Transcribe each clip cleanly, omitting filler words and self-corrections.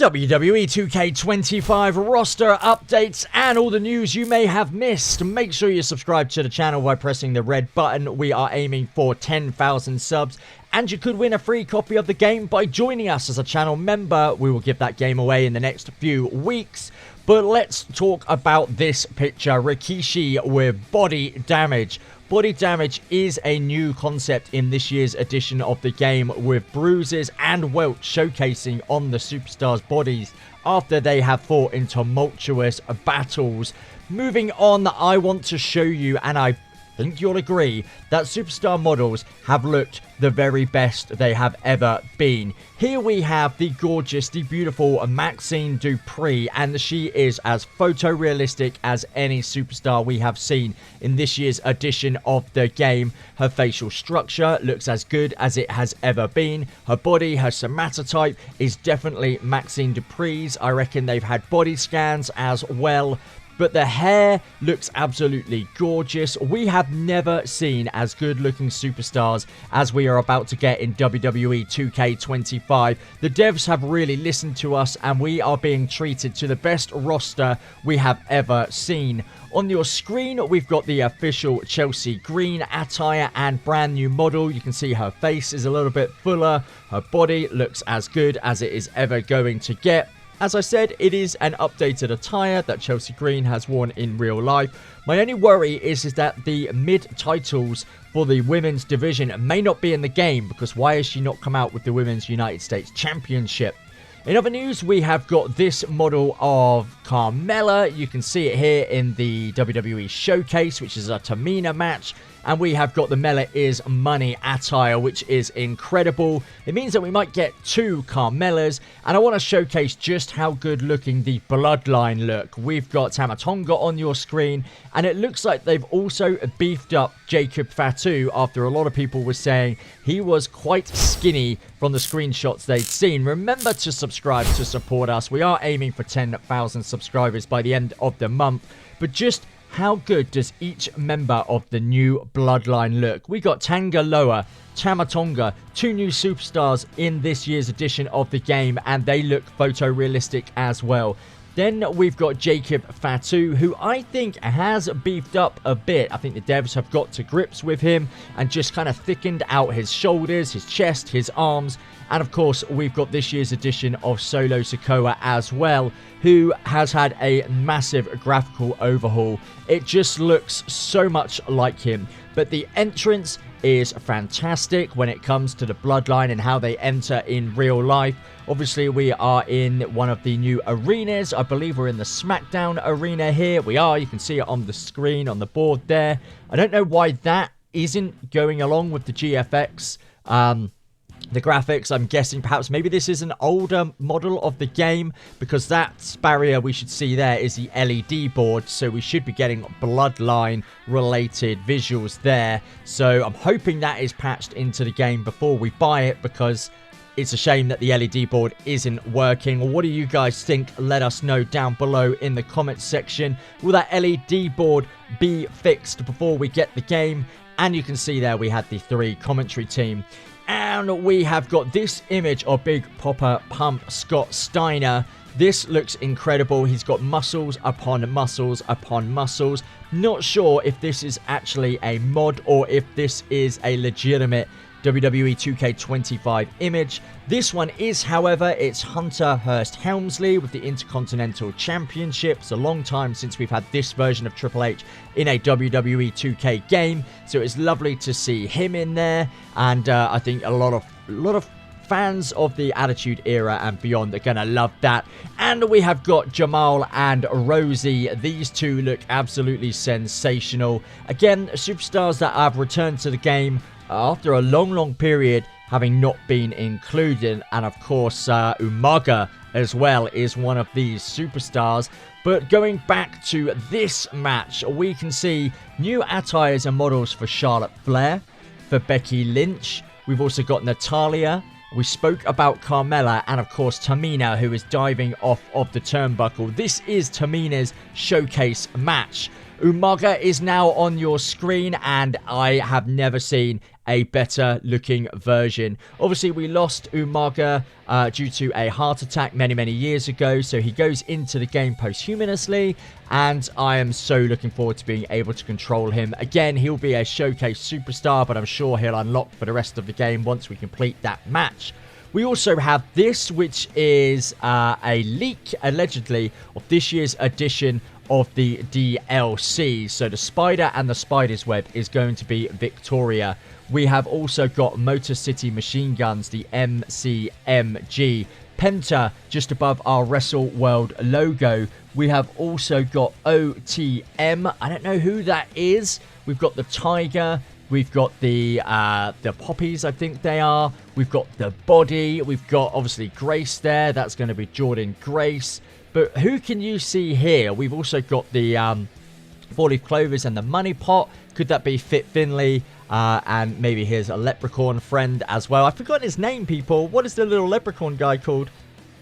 WWE 2K25 roster updates and all the news you may have missed. Make sure you subscribe to the channel by pressing the red button. We are aiming for 10,000 subs. And you could win a free copy of the game by joining us as a channel member. We will give that game away in the next few weeks. But let's talk about this picture. Rikishi with body damage. Body damage is a new concept in this year's edition of the game, with bruises and welts showcasing on the superstars' bodies after they have fought in tumultuous battles. Moving on, I want to show you, and I think you'll agree, that superstar models have looked the very best they have ever been. Here we have the gorgeous, the beautiful Maxine Dupree, and she is as photorealistic as any superstar we have seen in this year's edition of the game. Her facial structure looks as good as it has ever been. Her body, her somatotype is definitely Maxine Dupree's. I reckon they've had body scans as well. But the hair looks absolutely gorgeous. We have never seen as good looking superstars as we are about to get in WWE 2K25. The devs have really listened to us, and we are being treated to the best roster we have ever seen. On your screen, we've got the official Chelsea Green attire and brand new model. You can see her face is a little bit fuller. Her body looks as good as it is ever going to get. As I said, it is an updated attire that Chelsea Green has worn in real life. My only worry is that the mid-titles for the women's division may not be in the game, because why has she not come out with the Women's United States Championship? In other news, we have got this model of Carmella. You can see it here in the WWE Showcase, which is a Tamina match. And we have got the Mela is Money attire, which is incredible. It means that we might get two Carmellas. And I want to showcase just how good looking the Bloodline look. We've got Tama Tonga on your screen. And it looks like they've also beefed up Jacob Fatu, after a lot of people were saying he was quite skinny from the screenshots they'd seen. Remember to subscribe to support us. We are aiming for 10,000 subscribers by the end of the month. But just how good does each member of the new Bloodline look? We got Tanga Loa, Tama Tonga, two new superstars in this year's edition of the game, and they look photorealistic as well. Then we've got Jacob Fatu, who I think has beefed up a bit. I think the devs have got to grips with him and just kind of thickened out his shoulders, his chest, his arms. And of course, we've got this year's edition of Solo Sikoa as well, who has had a massive graphical overhaul. It just looks so much like him. But the entrance is fantastic when it comes to the Bloodline and how they enter in real life. Obviously, we are in one of the new arenas. I believe we're in the SmackDown arena here. We are. You can see it on the screen, on the board there. I don't know why that isn't going along with the GFX. The graphics, I'm guessing perhaps maybe this is an older model of the game, because that barrier we should see there is the LED board, so we should be getting Bloodline related visuals there. So I'm hoping that is patched into the game before we buy it, because it's a shame that the LED board isn't working. What do you guys think? Let us know down below in the comments section. Will that LED board be fixed before we get the game? And you can see there we had the 3 commentary team. And we have got this image of Big Popper Pump Scott Steiner. This looks incredible. He's got muscles upon muscles upon muscles. Not sure if this is actually a mod or if this is a legitimate WWE 2K25 image. This one is, however, it's Hunter Hearst Helmsley with the Intercontinental Championship. It's a long time since we've had this version of Triple H in a WWE 2K game, so it's lovely to see him in there. And I think a lot of fans of the Attitude Era and beyond are gonna love that. And we have got Jamal and Rosie. These two look absolutely sensational. Again, superstars that have returned to the game after a long period, having not been included. And of course, Umaga as well is one of these superstars. But going back to this match, we can see new attires and models for Charlotte Flair, for Becky Lynch. We've also got Natalya. We spoke about Carmella, and of course Tamina, who is diving off of the turnbuckle. This is Tamina's showcase match. Umaga is now on your screen, and I have never seen a better looking version. Obviously, we lost Umaga due to a heart attack many years ago, so he goes into the game posthumously, and I am so looking forward to being able to control him. Again, he'll be a showcase superstar, but I'm sure he'll unlock for the rest of the game once we complete that match. We also have this, which is a leak, allegedly, of this year's edition of the DLC. So the spider and the spider's web is going to be Victoria. We have also got Motor City machine guns, the MCMG. Penta just above our Wrestle World logo. We have also got OTM. I don't know who that is. We've got the tiger. We've got the poppies, I think they are. We've got the body. We've got, obviously, Grace there. That's going to be Jordan Grace. But who can you see here? We've also got the four-leaf clovers and the money pot. Could that be Fit Finley? And maybe here's a leprechaun friend as well. I've forgotten his name, people. What is the little leprechaun guy called?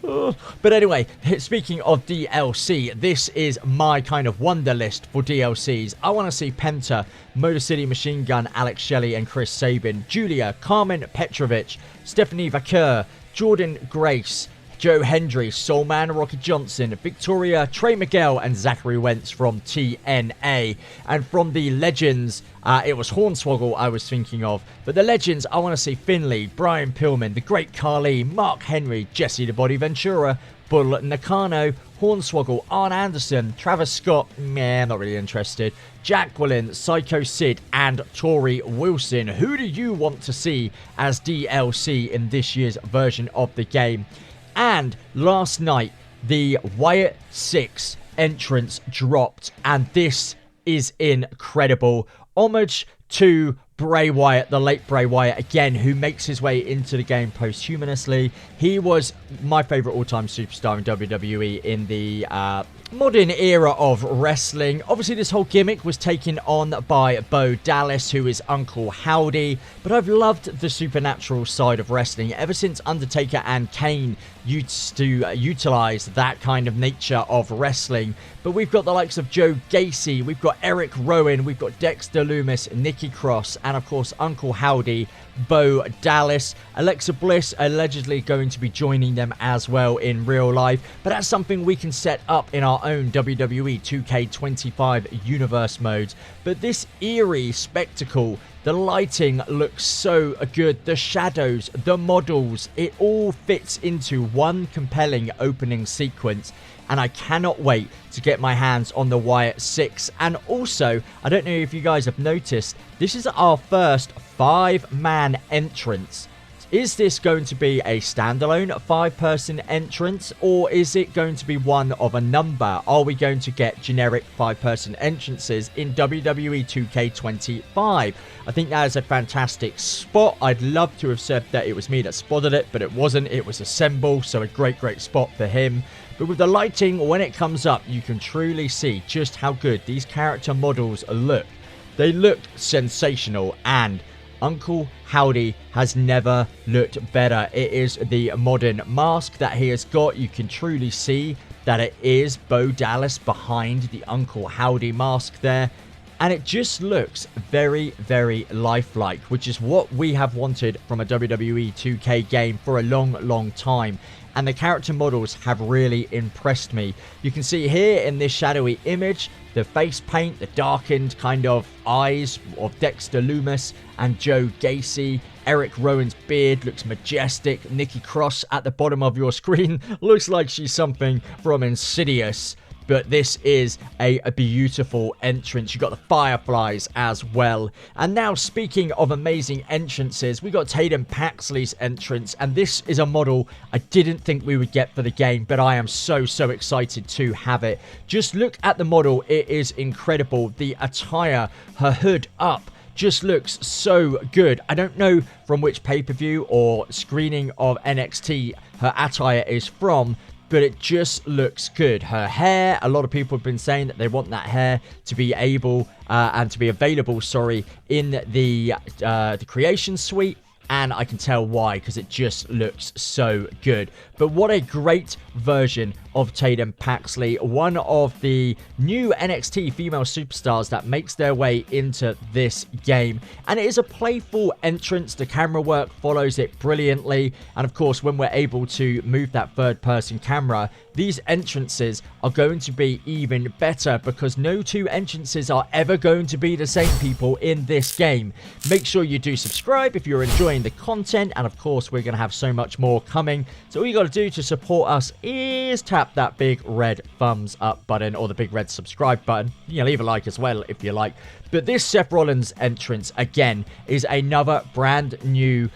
But anyway, speaking of DLC, this is my kind of wonder list for DLCs. I want to see Penta, Motor City Machine Gun, Alex Shelley and Chris Sabin, Julia, Carmen Petrovich, Stephanie Vaquer, Jordan Grace, Joe Hendry, Soulman, Rocky Johnson, Victoria, Trey Miguel, and Zachary Wentz from TNA. And from the Legends, it was Hornswoggle I was thinking of. But the Legends, I want to see Finley, Brian Pillman, The Great Khali, Mark Henry, Jesse the Body Ventura, Bull Nakano, Hornswoggle, Arn Anderson, Travis Scott, meh, not really interested, Jacqueline, Psycho Sid, and Tori Wilson. Who do you want to see as DLC in this year's version of the game? And last night, the Wyatt 6 entrance dropped, and this is incredible. Homage to Bray Wyatt, the late Bray Wyatt, again, who makes his way into the game posthumously. He was my favorite all-time superstar in WWE in the modern era of wrestling. Obviously, this whole gimmick was taken on by Bo Dallas, who is Uncle Howdy, but I've loved the supernatural side of wrestling ever since Undertaker and Kane used to utilize that kind of nature of wrestling. But we've got the likes of Joe Gacy, we've got Eric Rowan, we've got Dexter Loomis, Nikki Cross, and of course Uncle Howdy, Bo Dallas. Alexa Bliss allegedly going to be joining them as well in real life, but that's something we can set up in our own WWE 2K25 universe modes. But this eerie spectacle, the lighting looks so good, the shadows, the models, it all fits into one compelling opening sequence. And I cannot wait to get my hands on the Wyatt 6. And also, I don't know if you guys have noticed, this is our first 5-man entrance. Is this going to be a standalone 5-person entrance, or is it going to be one of a number? Are we going to get generic 5-person entrances in WWE 2K25? I think that is a fantastic spot. I'd love to have said that it was me that spotted it, but it wasn't. It was Assemble, so a great spot for him. But with the lighting, when it comes up, you can truly see just how good these character models look. They look sensational, and Uncle Howdy has never looked better. It is the modern mask that he has got. You can truly see that it is Bo Dallas behind the Uncle Howdy mask there. And it just looks very lifelike, which is what we have wanted from a WWE 2K game for a long time. And the character models have really impressed me. You can see here in this shadowy image, the face paint, the darkened kind of eyes of Dexter Loomis and Joe Gacy. Eric Rowan's beard looks majestic. Nikki Cross at the bottom of your screen looks like she's something from Insidious. But this is a beautiful entrance. You've got the Fireflies as well. And now, speaking of amazing entrances, we got Tatum Paxley's entrance. And this is a model I didn't think we would get for the game, but I am so excited to have it. Just look at the model. It is incredible. The attire, her hood up, just looks so good. I don't know from which pay-per-view or screening of NXT her attire is from, but it just looks good. Her hair, a lot of people have been saying that they want that hair to be able and to be available, in the creation suite. And I can tell why, because it just looks so good. But what a great version of Tatum Paxley, one of the new NXT female superstars that makes their way into this game. And it is a playful entrance. The camera work follows it brilliantly. And of course, when we're able to move that third-person camera, these entrances are going to be even better because no two entrances are ever going to be the same, people, in this game. Make sure you do subscribe if you're enjoying the content, and of course we're going to have so much more coming. So all you got to do to support us is tap that big red thumbs up button or the big red subscribe button. You can leave a like as well if you like. But this Seth Rollins entrance, again, is another brand new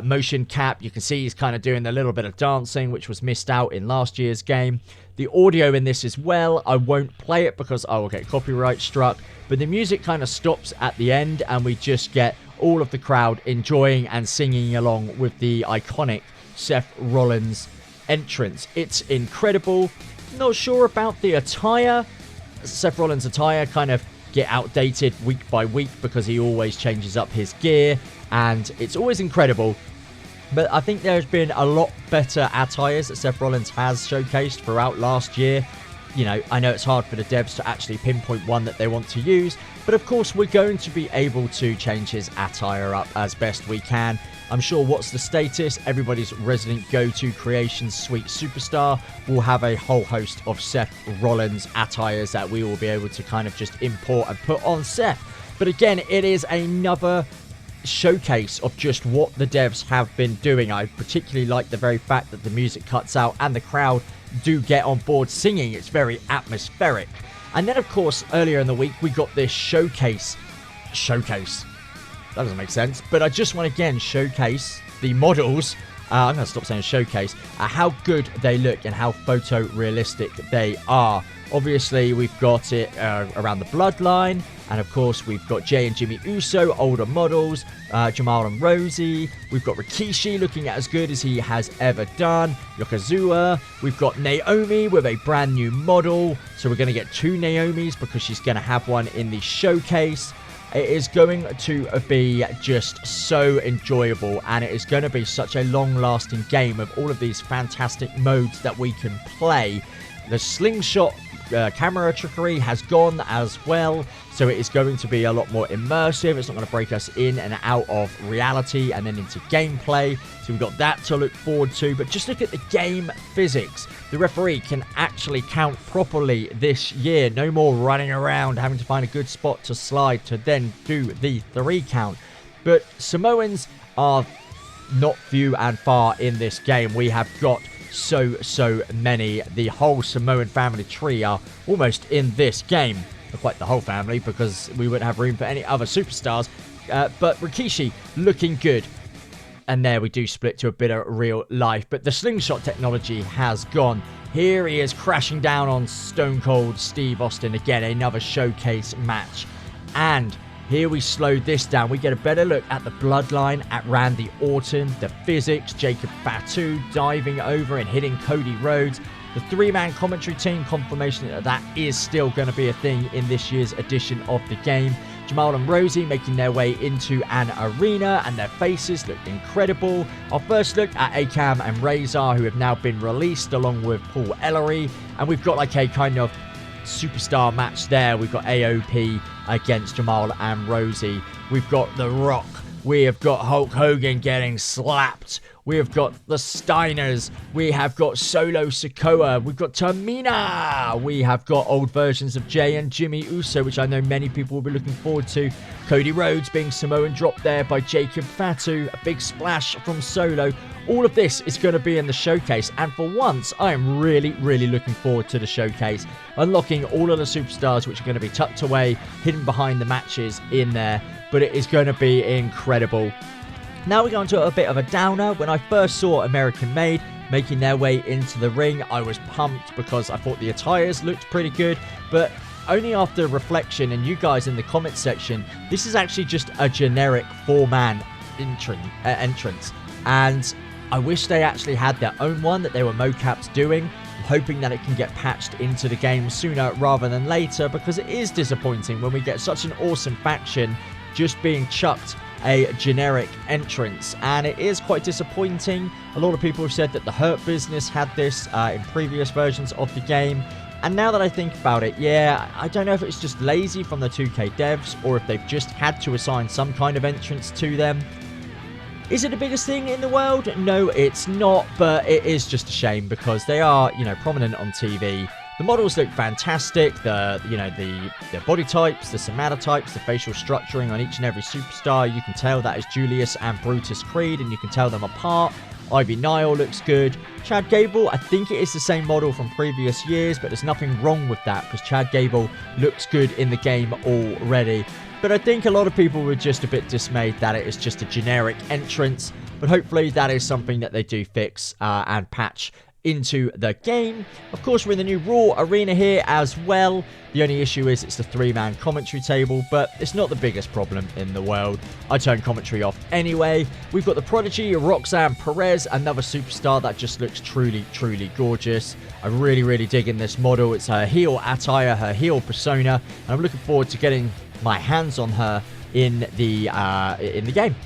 motion cap. You can see he's kind of doing a little bit of dancing, which was missed out in last year's game. The audio in this as well, I won't play it because I will get copyright struck. But the music kind of stops at the end and we just get all of the crowd enjoying and singing along with the iconic Seth Rollins entrance. It's incredible. Not sure about the attire. Seth Rollins' attire kind of get outdated week by week because he always changes up his gear and it's always incredible. But I think there's been a lot better attires that Seth Rollins has showcased throughout last year. You know, I know it's hard for the devs to actually pinpoint one that they want to use, but of course we're going to be able to change his attire up as best we can. I'm sure What's the Status, everybody's resident go-to creations suite superstar, will have a whole host of Seth Rollins attires that we will be able to kind of just import and put on Seth. But again, it is another showcase of just what the devs have been doing. I particularly like the very fact that the music cuts out and the crowd do get on board singing. It's very atmospheric. And then of course earlier in the week we got this showcase. That doesn't make sense, but I just want to again showcase the models. I'm going to stop saying showcase, how good they look and how photorealistic they are. Obviously, we've got it around the bloodline, and of course, we've got Jay and Jimmy Uso, older models, Jamal and Rosie. We've got Rikishi looking as good as he has ever done, Yokozuna. We've got Naomi with a brand new model, so we're going to get 2 Naomis because she's going to have one in the showcase. It is going to be just so enjoyable, and it is going to be such a long-lasting game of all of these fantastic modes that we can play. The slingshot camera trickery has gone as well, so it is going to be a lot more immersive. It's not going to break us in and out of reality and then into gameplay, so we've got that to look forward to. But just look at the game physics. The referee can actually count properly this year. No more running around having to find a good spot to slide to then do the 3 count. But Samoans are not few and far in this game. We have got so many. The whole Samoan family tree are almost in this game. Not quite the whole family because we wouldn't have room for any other superstars. But Rikishi looking good. And there we do split to a bit of real life. But the slingshot technology has gone. Here he is crashing down on Stone Cold Steve Austin. Again, another showcase match. And here we slow this down. We get a better look at the bloodline, at Randy Orton, the physics, Jacob Fatu diving over and hitting Cody Rhodes. The 3-man commentary team, confirmation that that is still going to be a thing in this year's edition of the game. Jamal and Rosie making their way into an arena, and their faces look incredible. Our first look at Akam and Razor, who have now been released along with Paul Ellery. And we've got like a kind of superstar match there. We've got AOP against Jamal and Rosie. We've got The Rock. We have got Hulk Hogan getting slapped. We have got the Steiners. We have got Solo Sikoa. We've got Tamina. We have got old versions of Jay and Jimmy Uso, which I know many people will be looking forward to. Cody Rhodes being Samoan dropped there by Jacob Fatu. A big splash from Solo. All of this is going to be in the showcase, and for once, I am really looking forward to the showcase. Unlocking all of the superstars which are going to be tucked away, hidden behind the matches in there, but it is going to be incredible. Now we go into a bit of a downer. When I first saw American Made making their way into the ring, I was pumped because I thought the attires looked pretty good, but only after reflection and you guys in the comment section, this is actually just a generic 4-man entrance, and I wish they actually had their own one that they were mocaps doing. I'm hoping that it can get patched into the game sooner rather than later, because it is disappointing when we get such an awesome faction just being chucked a generic entrance, and it is quite disappointing. A lot of people have said that the Hurt Business had this in previous versions of the game. And now that I think about it, yeah, I don't know if it's just lazy from the 2K devs or if they've just had to assign some kind of entrance to them. Is it the biggest thing in the world? No, it's not, but it is just a shame because they are, prominent on TV. The models look fantastic. The body types, the somatotypes, the facial structuring on each and every superstar. You can tell that is Julius and Brutus Creed, and you can tell them apart. Ivy Nile looks good. Chad Gable, I think it is the same model from previous years, but there's nothing wrong with that because Chad Gable looks good in the game already. But I think a lot of people were just a bit dismayed that it is just a generic entrance. But hopefully that is something that they do fix and patch into the game. Of course, we're in the new Raw arena here as well. The only issue is it's the 3-man commentary table, but it's not the biggest problem in the world. I turn commentary off anyway. We've got the Prodigy, Roxanne Perez, another superstar that just looks truly, truly gorgeous. I'm really, really digging this model. It's her heel attire, her heel persona, and I'm looking forward to getting my hands on her in the game.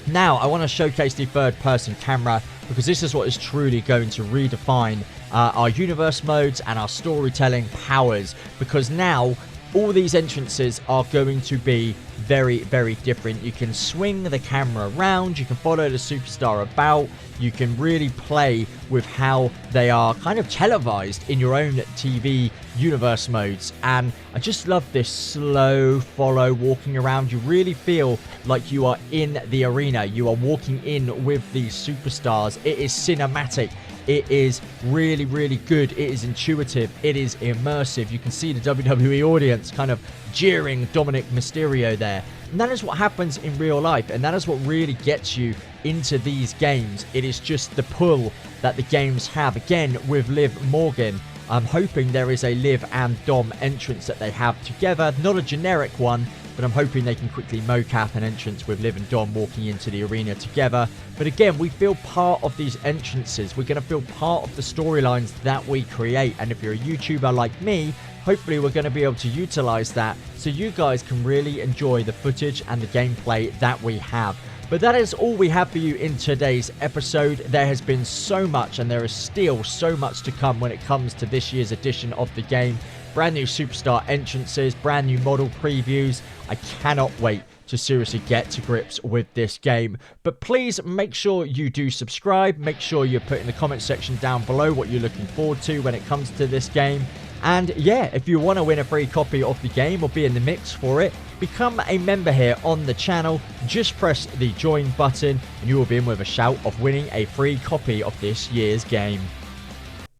Now, I want to showcase the third-person camera because this is what is truly going to redefine our universe modes and our storytelling powers, because now all these entrances are going to be very, very different. You can swing the camera around, you can follow the superstar about, you can really play with how they are kind of televised in your own TV universe modes. And I just love this slow follow walking around. You really feel like you are in the arena. You are walking in with these superstars. It is cinematic. It is really, really good. It is intuitive. It is immersive. You can see the WWE audience kind of jeering Dominic Mysterio there. And that is what happens in real life. And that is what really gets you into these games. It is just the pull that the games have. Again, with Liv Morgan, I'm hoping there is a Liv and Dom entrance that they have together. Not a generic one, but I'm hoping they can quickly mocap an entrance with Liv and Dom walking into the arena together. But again, we feel part of these entrances. We're going to feel part of the storylines that we create. And if you're a YouTuber like me, hopefully we're going to be able to utilize that so you guys can really enjoy the footage and the gameplay that we have. But that is all we have for you in today's episode. There has been so much, and there is still so much to come when it comes to this year's edition of the game. Brand new superstar entrances, brand new model previews. I cannot wait to seriously get to grips with this game. But please make sure you do subscribe. Make sure you put in the comment section down below what you're looking forward to when it comes to this game. And yeah, if you want to win a free copy of the game or be in the mix for it, become a member here on the channel. Just press the join button and you will be in with a shout of winning a free copy of this year's game.